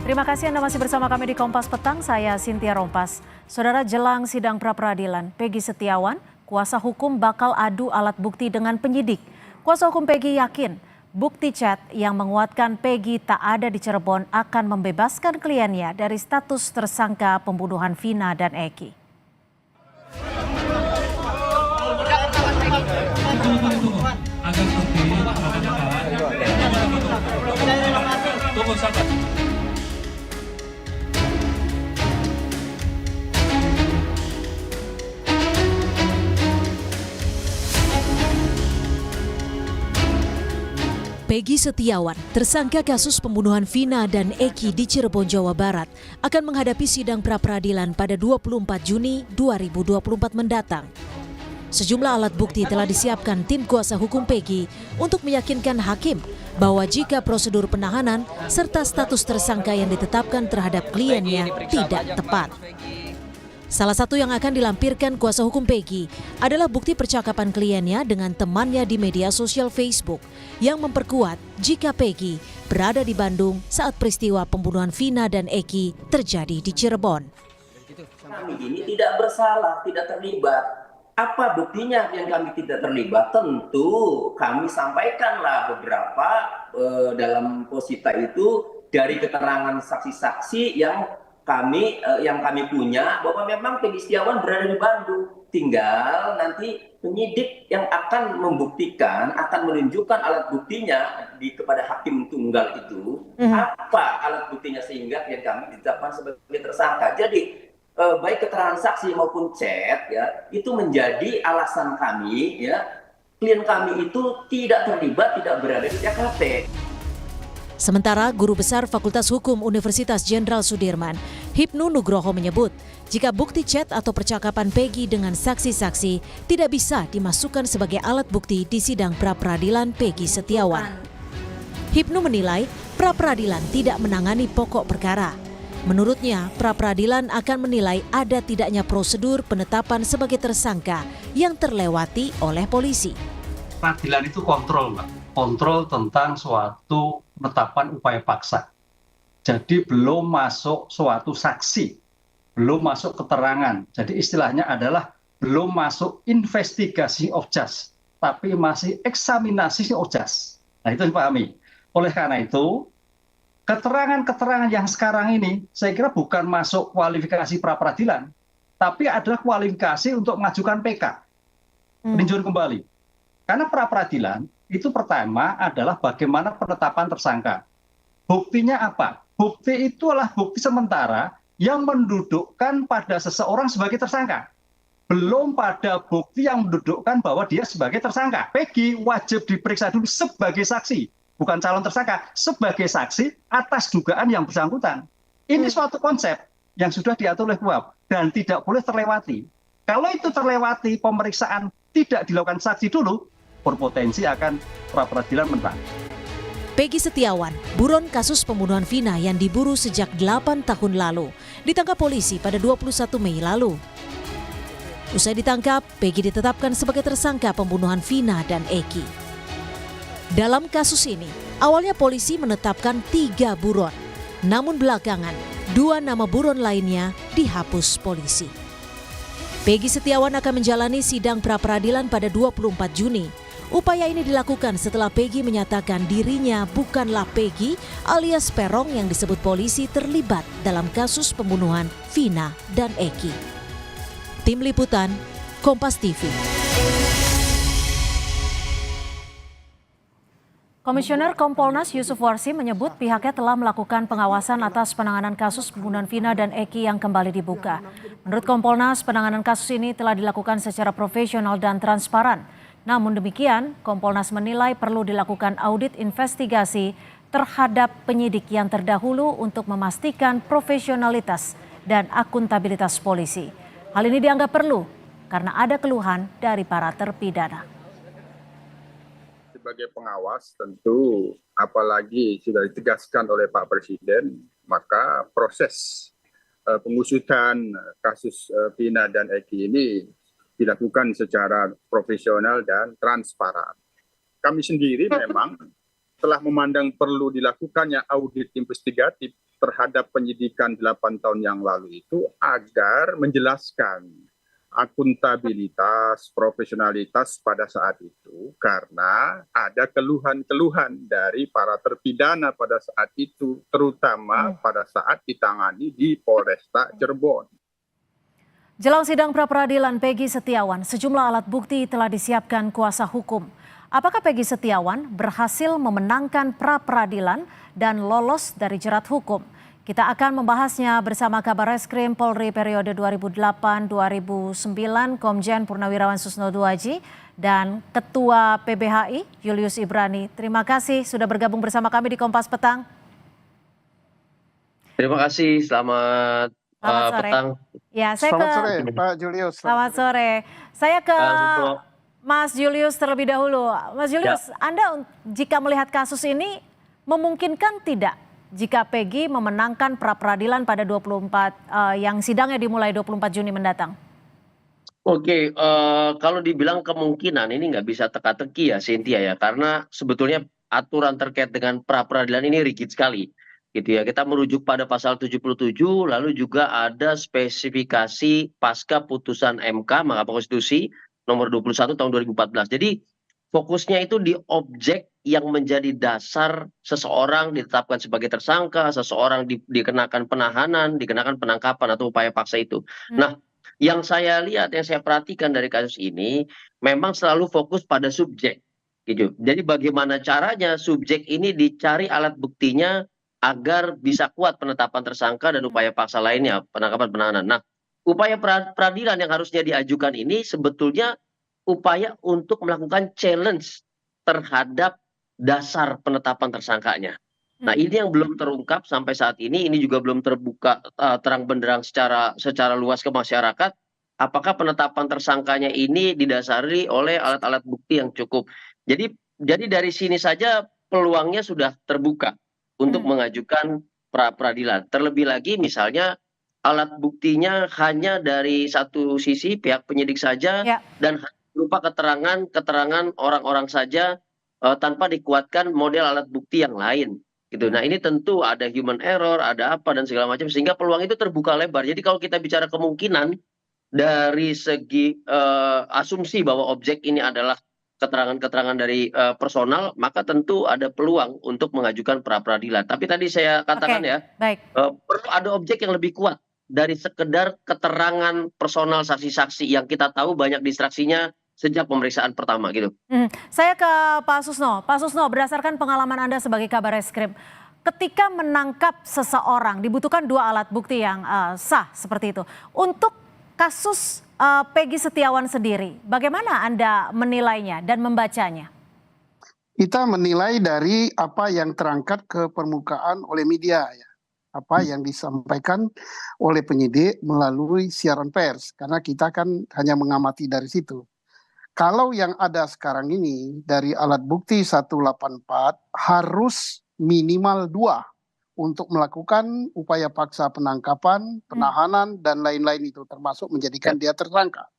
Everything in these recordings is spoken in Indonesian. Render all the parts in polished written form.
Terima kasih Anda masih bersama kami di Kompas Petang, saya Cynthia Rompas. Saudara, jelang sidang pra-peradilan, Peggy Setiawan, kuasa hukum bakal adu alat bukti dengan penyidik. Kuasa hukum Peggy yakin bukti chat yang menguatkan Peggy tak ada di Cirebon akan membebaskan kliennya dari status tersangka pembunuhan Vina dan Eki. Peggy Setiawan, tersangka kasus pembunuhan Vina dan Eki di Cirebon, Jawa Barat, akan menghadapi sidang pra-peradilan pada 24 Juni 2024 mendatang. Sejumlah alat bukti telah disiapkan tim kuasa hukum Peggy untuk meyakinkan hakim bahwa jika prosedur penahanan serta status tersangka yang ditetapkan terhadap kliennya tidak tepat. Salah satu yang akan dilampirkan kuasa hukum Peggy adalah bukti percakapan kliennya dengan temannya di media sosial Facebook yang memperkuat jika Peggy berada di Bandung saat peristiwa pembunuhan Vina dan Eki terjadi di Cirebon. Kami ini tidak bersalah, tidak terlibat. Apa buktinya yang kami tidak terlibat? Tentu kami sampaikanlah beberapa dalam posita itu dari keterangan saksi-saksi yang kami punya bahwa memang Peggy Setiawan berada di Bandung. Tinggal nanti penyidik yang akan membuktikan, akan menunjukkan alat buktinya kepada hakim tunggal itu apa alat buktinya sehingga klien kami ditetapkan sebagai tersangka. Jadi baik keterangan saksi maupun chat ya itu menjadi alasan kami ya klien kami itu tidak terlibat, tidak berada di TKP. Sementara Guru Besar Fakultas Hukum Universitas Jenderal Sudirman, Hipnu Nugroho menyebut, jika bukti chat atau percakapan Peggy dengan saksi-saksi tidak bisa dimasukkan sebagai alat bukti di sidang pra-peradilan Peggy Setiawan. Hipnu menilai pra-peradilan tidak menangani pokok perkara. Menurutnya, pra-peradilan akan menilai ada tidaknya prosedur penetapan sebagai tersangka yang terlewati oleh polisi. Peradilan itu kontrol, Mbak. Kontrol tentang suatu penetapan upaya paksa. Jadi belum masuk suatu saksi, belum masuk keterangan. Jadi istilahnya adalah belum masuk investigasi of just, tapi masih eksaminasi of just. Nah itu dipahami. Oleh karena itu, keterangan-keterangan yang sekarang ini saya kira bukan masuk kualifikasi pra-peradilan, tapi adalah kualifikasi untuk mengajukan PK, peninjauan kembali. Karena pra-peradilan itu pertama adalah bagaimana penetapan tersangka. Buktinya apa? Bukti itu adalah bukti sementara yang mendudukkan pada seseorang sebagai tersangka. Belum pada bukti yang mendudukkan bahwa dia sebagai tersangka. Peggy wajib diperiksa dulu sebagai saksi, bukan calon tersangka, sebagai saksi atas dugaan yang bersangkutan. Ini suatu konsep yang sudah diatur oleh KUHP dan tidak boleh terlewati. Kalau itu terlewati, pemeriksaan tidak dilakukan saksi dulu, berpotensi akan pra-peradilan menang. Peggy Setiawan, buron kasus pembunuhan Vina yang diburu sejak 8 tahun lalu, ditangkap polisi pada 21 Mei lalu. Usai ditangkap, Peggy ditetapkan sebagai tersangka pembunuhan Vina dan Eki. Dalam kasus ini, awalnya polisi menetapkan 3 buron, namun belakangan 2 nama buron lainnya dihapus polisi. Peggy Setiawan akan menjalani sidang pra-peradilan pada 24 Juni. Upaya ini dilakukan setelah Peggy menyatakan dirinya bukanlah Peggy alias Perong yang disebut polisi terlibat dalam kasus pembunuhan Vina dan Eki. Tim Liputan, Kompas TV. Komisioner Kompolnas Yusuf Warsi menyebut pihaknya telah melakukan pengawasan atas penanganan kasus pembunuhan Vina dan Eki yang kembali dibuka. Menurut Kompolnas, penanganan kasus ini telah dilakukan secara profesional dan transparan. Namun demikian, Kompolnas menilai perlu dilakukan audit investigasi terhadap penyidik yang terdahulu untuk memastikan profesionalitas dan akuntabilitas polisi. Hal ini dianggap perlu karena ada keluhan dari para terpidana. Sebagai pengawas tentu apalagi sudah ditegaskan oleh Pak Presiden, maka proses pengusutan kasus Vina dan Eki ini dilakukan secara profesional dan transparan. Kami sendiri memang telah memandang perlu dilakukannya audit investigatif terhadap penyidikan 8 tahun yang lalu itu agar menjelaskan akuntabilitas, profesionalitas pada saat itu, karena ada keluhan-keluhan dari para terpidana pada saat itu, terutama pada saat ditangani di Polresta Cirebon. Jelang sidang pra-peradilan Peggy Setiawan, sejumlah alat bukti telah disiapkan kuasa hukum. Apakah Peggy Setiawan berhasil memenangkan pra-peradilan dan lolos dari jerat hukum? Kita akan membahasnya bersama Kabar Reskrim Polri periode 2008-2009, Komjen Purnawirawan Susno Duaji, dan Ketua PBHI Julius Ibrani. Terima kasih sudah bergabung bersama kami di Kompas Petang. Terima kasih, selamat Sore. petang. Ya, Selamat sore, Pak Julius. Selamat sore. Saya ke Susno. Mas Julius terlebih dahulu. Mas Julius, Anda jika melihat kasus ini memungkinkan tidak jika Peggy memenangkan pra-peradilan pada 24 yang sidangnya dimulai 24 Juni mendatang? Oke, kalau dibilang kemungkinan ini nggak bisa teka-teki ya, Cynthia ya, karena sebetulnya aturan terkait dengan pra-peradilan ini rigid sekali, gitu ya. Kita merujuk pada pasal 77, lalu juga ada spesifikasi pasca putusan MK Mahkamah Konstitusi nomor 21 tahun 2014. Jadi fokusnya itu di objek yang menjadi dasar seseorang ditetapkan sebagai tersangka, seseorang dikenakan penahanan, dikenakan penangkapan atau upaya paksa itu. Nah, yang saya lihat, yang saya perhatikan dari kasus ini, memang selalu fokus pada subjek, gitu. Jadi bagaimana caranya subjek ini dicari alat buktinya agar bisa kuat penetapan tersangka dan upaya paksa lainnya, penangkapan penahanan. Nah, upaya peradilan yang harusnya diajukan ini sebetulnya upaya untuk melakukan challenge terhadap dasar penetapan tersangkanya. Nah, ini yang belum terungkap sampai saat ini juga belum terbuka terang benderang secara luas ke masyarakat. Apakah penetapan tersangkanya ini didasari oleh alat-alat bukti yang cukup? Jadi dari sini saja peluangnya sudah terbuka untuk mengajukan pra-peradilan. Terlebih lagi misalnya alat buktinya hanya dari satu sisi pihak penyidik saja dan berupa keterangan orang-orang saja tanpa dikuatkan model alat bukti yang lain, gitu. Nah, ini tentu ada human error, ada apa dan segala macam, sehingga peluang itu terbuka lebar. Jadi kalau kita bicara kemungkinan dari segi asumsi bahwa objek ini adalah keterangan-keterangan dari personal, maka tentu ada peluang untuk mengajukan pra-peradilan. Tapi tadi saya katakan perlu ada objek yang lebih kuat dari sekedar keterangan personal saksi-saksi yang kita tahu banyak distraksinya sejak pemeriksaan pertama, gitu. Saya ke Pak Susno. Pak Susno, berdasarkan pengalaman Anda sebagai Kabar Reskrim, ketika menangkap seseorang dibutuhkan dua alat bukti yang sah seperti itu. Untuk kasus Peggy Setiawan sendiri, bagaimana Anda menilainya dan membacanya? Kita menilai dari apa yang terangkat ke permukaan oleh media, ya. Apa yang disampaikan oleh penyidik melalui siaran pers, karena kita kan hanya mengamati dari situ. Kalau yang ada sekarang ini dari alat bukti 184 harus minimal 2 untuk melakukan upaya paksa penangkapan, penahanan, dan lain-lain itu, termasuk menjadikan dia tersangka.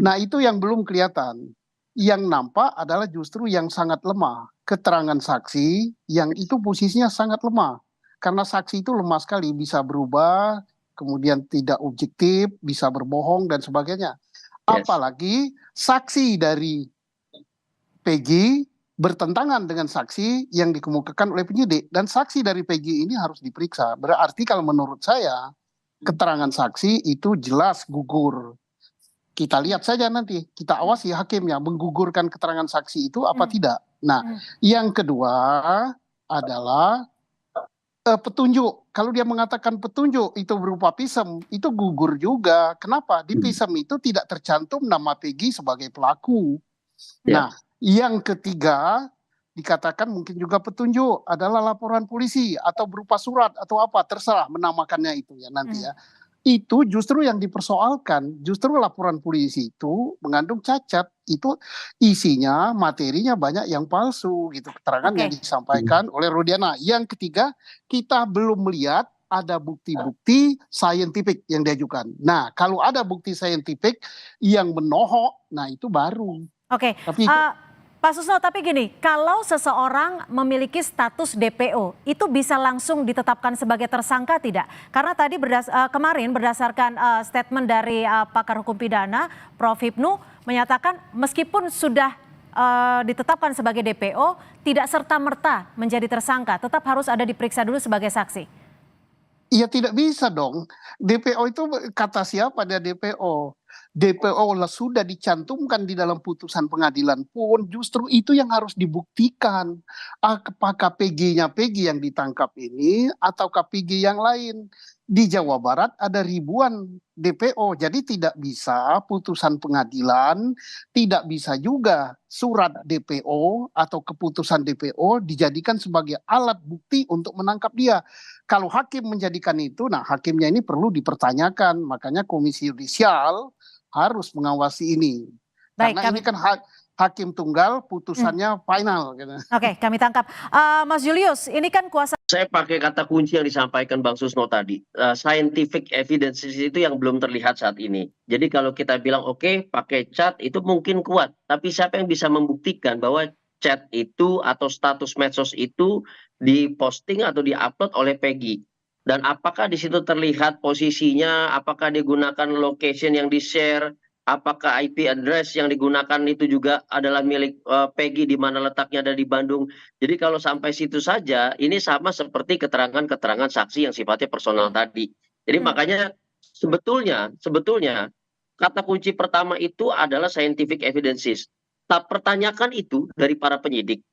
Nah, itu yang belum kelihatan. Yang nampak adalah justru yang sangat lemah. Keterangan saksi yang itu posisinya sangat lemah. Karena saksi itu lemah sekali, bisa berubah, kemudian tidak objektif, bisa berbohong, dan sebagainya. Apalagi saksi dari Peggy bertentangan dengan saksi yang dikemukakan oleh penyidik. Dan saksi dari Peggy ini harus diperiksa. Berarti kalau menurut saya, keterangan saksi itu jelas gugur. Kita lihat saja nanti, kita awasi hakimnya menggugurkan keterangan saksi itu apa tidak. Nah, yang kedua adalah petunjuk. Kalau dia mengatakan petunjuk itu berupa pisem, itu gugur juga. Kenapa? Di pisem itu tidak tercantum nama Peggy sebagai pelaku. Nah, yang ketiga dikatakan mungkin juga petunjuk adalah laporan polisi atau berupa surat atau apa, terserah menamakannya itu ya nanti ya. Itu justru yang dipersoalkan, justru laporan polisi itu mengandung cacat, itu isinya materinya banyak yang palsu gitu, keterangan yang disampaikan oleh Rudiana. Yang ketiga, kita belum melihat ada bukti-bukti saintifik yang diajukan. Nah, kalau ada bukti saintifik yang menohok, nah itu baru. Oke, Tapi Pak Susno, tapi gini, kalau seseorang memiliki status DPO, itu bisa langsung ditetapkan sebagai tersangka tidak? Karena tadi kemarin berdasarkan statement dari pakar hukum pidana, Prof. Hipnu, menyatakan meskipun sudah ditetapkan sebagai DPO, tidak serta-merta menjadi tersangka, tetap harus ada diperiksa dulu sebagai saksi. Ya tidak bisa dong. DPO itu kata siapa dia DPO? DPO lah sudah dicantumkan di dalam putusan pengadilan pun justru itu yang harus dibuktikan. Apakah PG-nya PG yang ditangkap ini atau PG yang lain? Di Jawa Barat ada ribuan DPO, jadi tidak bisa putusan pengadilan, tidak bisa juga surat DPO atau keputusan DPO dijadikan sebagai alat bukti untuk menangkap dia. Kalau hakim menjadikan itu, nah hakimnya ini perlu dipertanyakan, makanya Komisi Yudisial harus mengawasi ini. Baik, Karena ini kan hakim tunggal, putusannya final. Gitu. Oke, kami tangkap. Mas Julius, ini kan kuasa. Saya pakai kata kunci yang disampaikan Bang Susno tadi. Scientific evidence itu yang belum terlihat saat ini. Jadi kalau kita bilang oke, pakai chat itu mungkin kuat. Tapi siapa yang bisa membuktikan bahwa chat itu atau status medsos itu diposting atau diupload oleh Peggy? Dan apakah di situ terlihat posisinya, apakah digunakan location yang di-share, apakah IP address yang digunakan itu juga adalah milik Peggy di mana letaknya ada di Bandung. Jadi kalau sampai situ saja, ini sama seperti keterangan-keterangan saksi yang sifatnya personal tadi. Jadi makanya sebetulnya kata kunci pertama itu adalah scientific evidences. Tak pertanyakan itu dari para penyidik.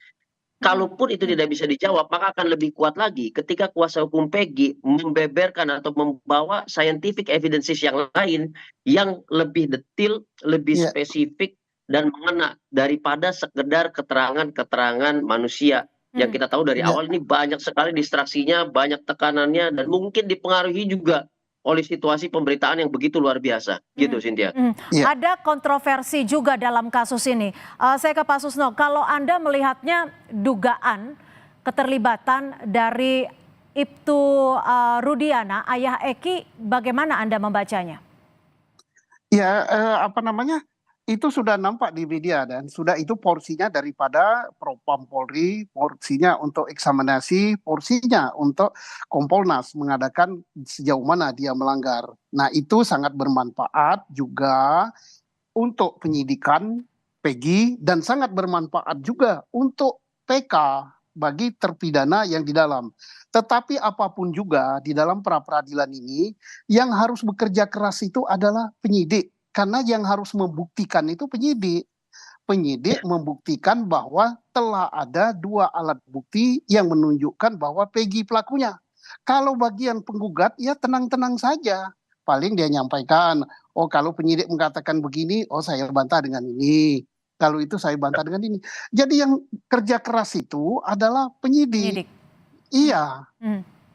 Kalaupun itu tidak bisa dijawab, maka akan lebih kuat lagi ketika kuasa hukum Peggy membeberkan atau membawa scientific evidences yang lain yang lebih detail, lebih spesifik dan mengena daripada sekedar keterangan-keterangan manusia. Yang kita tahu dari awal ini banyak sekali distraksinya, banyak tekanannya, dan mungkin dipengaruhi juga oleh situasi pemberitaan yang begitu luar biasa. Gitu, Cynthia. Ada kontroversi juga dalam kasus ini. Saya ke Pak Susno, kalau Anda melihatnya dugaan keterlibatan dari Ibtu Rudiana, ayah Eki, bagaimana Anda membacanya? Ya, itu sudah nampak di media dan sudah itu porsinya daripada Propam Polri, porsinya untuk eksaminasi, porsinya untuk Kompolnas mengadakan sejauh mana dia melanggar. Nah itu sangat bermanfaat juga untuk penyidikan Peggy dan sangat bermanfaat juga untuk PK bagi terpidana yang di dalam. Tetapi apapun juga di dalam pra-peradilan ini yang harus bekerja keras itu adalah penyidik. Karena yang harus membuktikan itu penyidik. Penyidik membuktikan bahwa telah ada 2 alat bukti yang menunjukkan bahwa Peggy pelakunya. Kalau bagian penggugat ya tenang-tenang saja. Paling dia nyampaikan, oh kalau penyidik mengatakan begini, oh saya bantah dengan ini. Kalau itu saya bantah dengan ini. Jadi yang kerja keras itu adalah penyidik. Iya.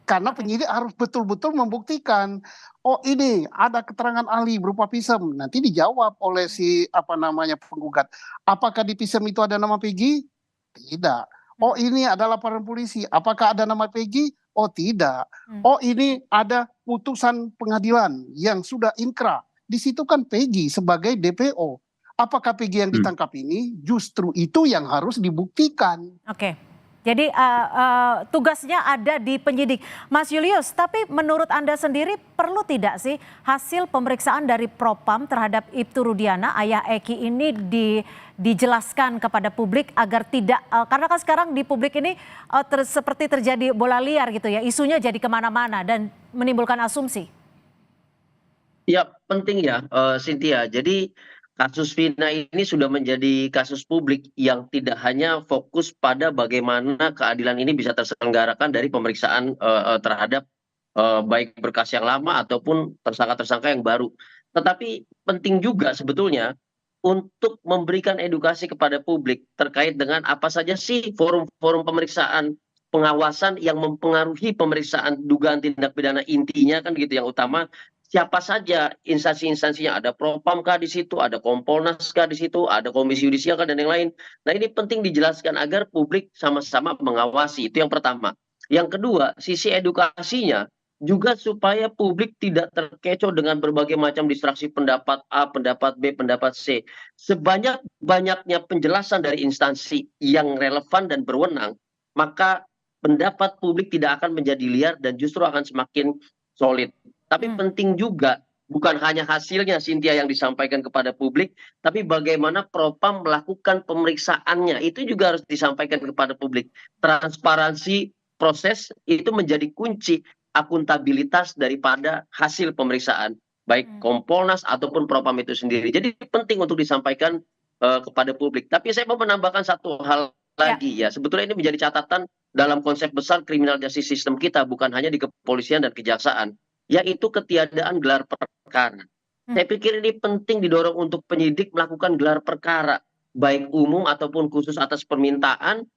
Karena penyidik harus betul-betul membuktikan, oh ini ada keterangan ahli berupa pisem, nanti dijawab oleh si penggugat. Apakah di pisem itu ada nama Peggy? Tidak. Oh ini ada laporan polisi, apakah ada nama Peggy? Oh tidak. Oh ini ada putusan pengadilan yang sudah inkrah. Di situ kan Peggy sebagai DPO. Apakah Peggy yang ditangkap ini? Justru itu yang harus dibuktikan. Oke. Jadi tugasnya ada di penyidik. Mas Julius, tapi menurut Anda sendiri perlu tidak sih hasil pemeriksaan dari Propam terhadap Ibtu Rudiana, ayah Eki ini dijelaskan kepada publik agar tidak, karena kan sekarang di publik ini seperti terjadi bola liar gitu ya, isunya jadi kemana-mana dan menimbulkan asumsi. Ya penting ya Cynthia, jadi kasus Vina ini sudah menjadi kasus publik yang tidak hanya fokus pada bagaimana keadilan ini bisa terselenggarakan dari pemeriksaan terhadap baik berkas yang lama ataupun tersangka-tersangka yang baru. Tetapi penting juga sebetulnya untuk memberikan edukasi kepada publik terkait dengan apa saja sih forum-forum pemeriksaan pengawasan yang mempengaruhi pemeriksaan dugaan tindak pidana intinya kan gitu yang utama. Siapa saja instansi-instansinya, ada Propam kah di situ, ada Kompolnas kah di situ, ada Komisi Yudisial kah dan yang lain. Nah ini penting dijelaskan agar publik sama-sama mengawasi, itu yang pertama. Yang kedua, sisi edukasinya juga supaya publik tidak terkecoh dengan berbagai macam distraksi pendapat A, pendapat B, pendapat C. Sebanyak-banyaknya penjelasan dari instansi yang relevan dan berwenang, maka pendapat publik tidak akan menjadi liar dan justru akan semakin solid. Tapi penting juga bukan hanya hasilnya Cynthia yang disampaikan kepada publik, tapi bagaimana Propam melakukan pemeriksaannya. Itu juga harus disampaikan kepada publik. Transparansi proses itu menjadi kunci akuntabilitas daripada hasil pemeriksaan, baik Kompolnas ataupun Propam itu sendiri. Jadi penting untuk disampaikan kepada publik. Tapi saya mau menambahkan satu hal lagi ya. Sebetulnya ini menjadi catatan dalam konsep besar criminal justice system kita, bukan hanya di kepolisian dan kejaksaan, yaitu ketiadaan gelar perkara. Saya pikir ini penting didorong untuk penyidik melakukan gelar perkara, baik umum ataupun khusus atas permintaan.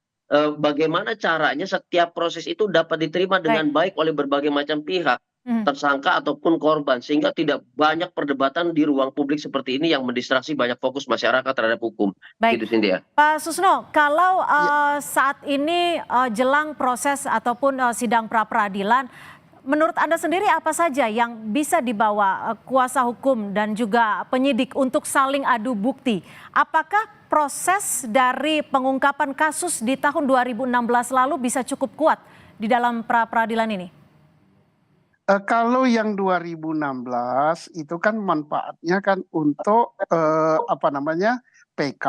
Bagaimana caranya setiap proses itu dapat diterima dengan baik oleh berbagai macam pihak, tersangka ataupun korban, sehingga tidak banyak perdebatan di ruang publik seperti ini yang mendistraksi banyak fokus masyarakat terhadap hukum. Baik. Gitu, Cynthia. Pak Susno, kalau saat ini jelang proses ataupun sidang pra-peradilan, menurut Anda sendiri apa saja yang bisa dibawa kuasa hukum dan juga penyidik untuk saling adu bukti? Apakah proses dari pengungkapan kasus di tahun 2016 lalu bisa cukup kuat di dalam pra-peradilan ini? Kalau yang 2016 itu kan manfaatnya kan untuk PK.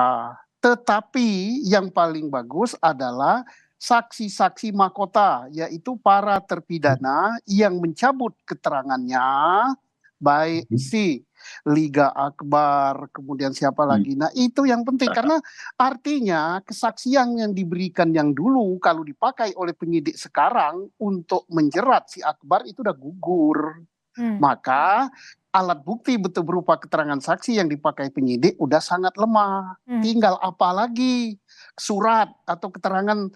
Tetapi yang paling bagus adalah saksi-saksi mahkota, yaitu para terpidana yang mencabut keterangannya, baik si Liga Akbar, kemudian siapa lagi. Nah itu yang penting, karena artinya kesaksian yang diberikan yang dulu kalau dipakai oleh penyidik sekarang untuk menjerat si Akbar itu udah gugur. Maka alat bukti betul berupa keterangan saksi yang dipakai penyidik udah sangat lemah. Tinggal apa lagi? Surat atau keterangan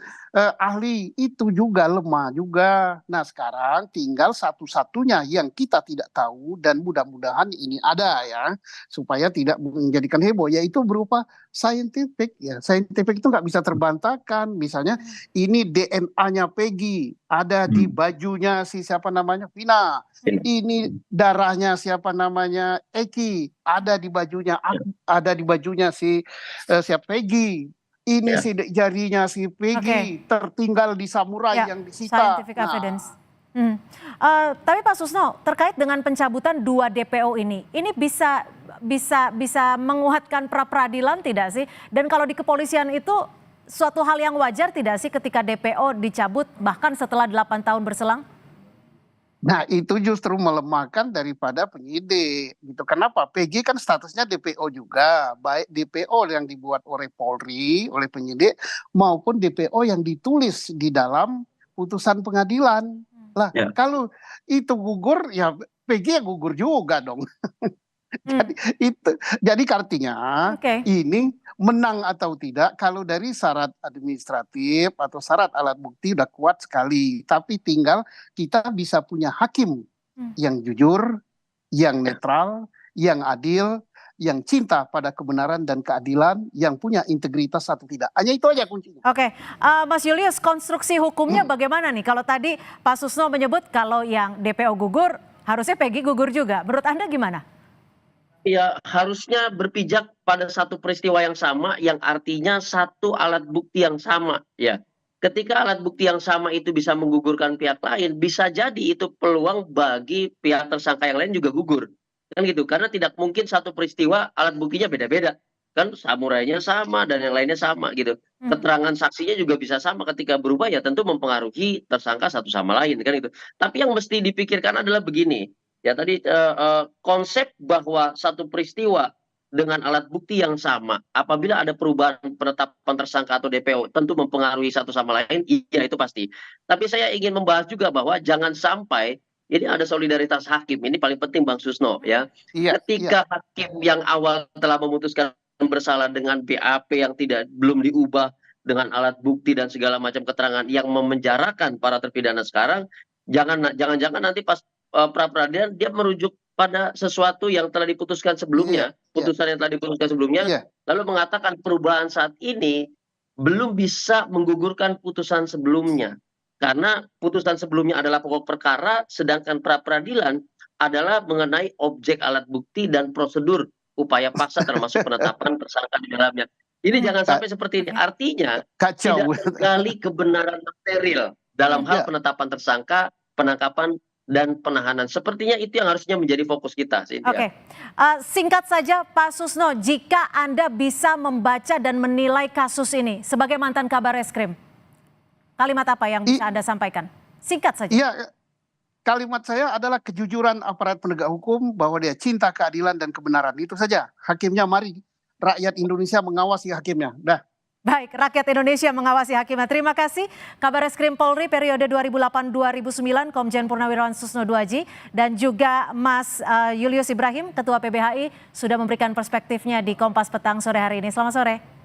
ahli itu juga lemah juga. Nah sekarang tinggal satu-satunya yang kita tidak tahu dan mudah-mudahan ini ada ya, supaya tidak menjadikan heboh, yaitu berupa scientific ya. Scientific itu nggak bisa terbantahkan. Misalnya ini DNA-nya Peggy ada di bajunya si siapa namanya Vina. Ini darahnya siapa namanya Eki ada di bajunya si siapa Peggy. Ini sidik jarinya si Peggy tertinggal di samurai yang disita. Scientific evidence. Tapi Pak Susno, terkait dengan pencabutan 2 DPO ini bisa menguatkan pra-peradilan tidak sih? Dan kalau di kepolisian itu suatu hal yang wajar tidak sih ketika DPO dicabut bahkan setelah 8 tahun berselang? Nah itu justru melemahkan daripada penyidik gitu. Kenapa? PG kan statusnya DPO juga, baik DPO yang dibuat oleh Polri, oleh penyidik, maupun DPO yang ditulis di dalam putusan pengadilan. Lah kalau itu gugur ya PG ya gugur juga dong. Jadi artinya ini menang atau tidak kalau dari syarat administratif atau syarat alat bukti udah kuat sekali, tapi tinggal kita bisa punya hakim yang jujur, yang netral, yang adil, yang cinta pada kebenaran dan keadilan, yang punya integritas atau tidak. Hanya itu aja kuncinya. Mas Julius, konstruksi hukumnya bagaimana nih? Kalau tadi Pak Susno menyebut kalau yang DPO gugur harusnya Peggy gugur juga. Menurut Anda gimana? Ya harusnya berpijak pada satu peristiwa yang sama, yang artinya satu alat bukti yang sama ya. Ketika alat bukti yang sama itu bisa menggugurkan pihak lain, bisa jadi itu peluang bagi pihak tersangka yang lain juga gugur. Kan gitu, karena tidak mungkin satu peristiwa alat buktinya beda-beda. Kan samurainya sama dan yang lainnya sama gitu. Keterangan saksinya juga bisa sama, ketika berubah ya tentu mempengaruhi tersangka satu sama lain kan itu. Tapi yang mesti dipikirkan adalah begini. Ya tadi konsep bahwa satu peristiwa dengan alat bukti yang sama, apabila ada perubahan penetapan tersangka atau DPO, tentu mempengaruhi satu sama lain, iya itu pasti. Tapi saya ingin membahas juga bahwa jangan sampai ini ada solidaritas hakim, ini paling penting Bang Susno ya. Ketika hakim yang awal telah memutuskan bersalah dengan BAP yang belum diubah dengan alat bukti dan segala macam keterangan yang memenjarakan para terpidana sekarang, jangan-jangan nanti pas pra-peradilan dia merujuk pada sesuatu yang telah diputuskan sebelumnya, putusan yang telah diputuskan sebelumnya, lalu mengatakan perubahan saat ini belum bisa menggugurkan putusan sebelumnya. Karena putusan sebelumnya adalah pokok perkara, sedangkan pra peradilan adalah mengenai objek alat bukti dan prosedur upaya paksa termasuk penetapan tersangka di dalamnya. Ini jangan sampai seperti ini. Artinya Kacau. tidak tergali kebenaran material dalam hal Ya. penetapan tersangka, penangkapan dan penahanan. Sepertinya itu yang harusnya menjadi fokus kita, Cynthia. Oke, singkat saja Pak Susno, jika Anda bisa membaca dan menilai kasus ini sebagai mantan Kabar Eskrim, kalimat apa yang bisa Anda sampaikan? Singkat saja. Iya, kalimat saya adalah kejujuran aparat penegak hukum bahwa dia cinta keadilan dan kebenaran. Itu saja. Hakimnya mari rakyat Indonesia mengawasi hakimnya. Dah. Baik, rakyat Indonesia mengawasi hakimnya. Terima kasih Kabar Eskrim Polri periode 2008-2009 Komjen Purnawirawan Susno Duaji dan juga Mas Julius Ibrahim Ketua PBHI sudah memberikan perspektifnya di Kompas Petang sore hari ini. Selamat sore.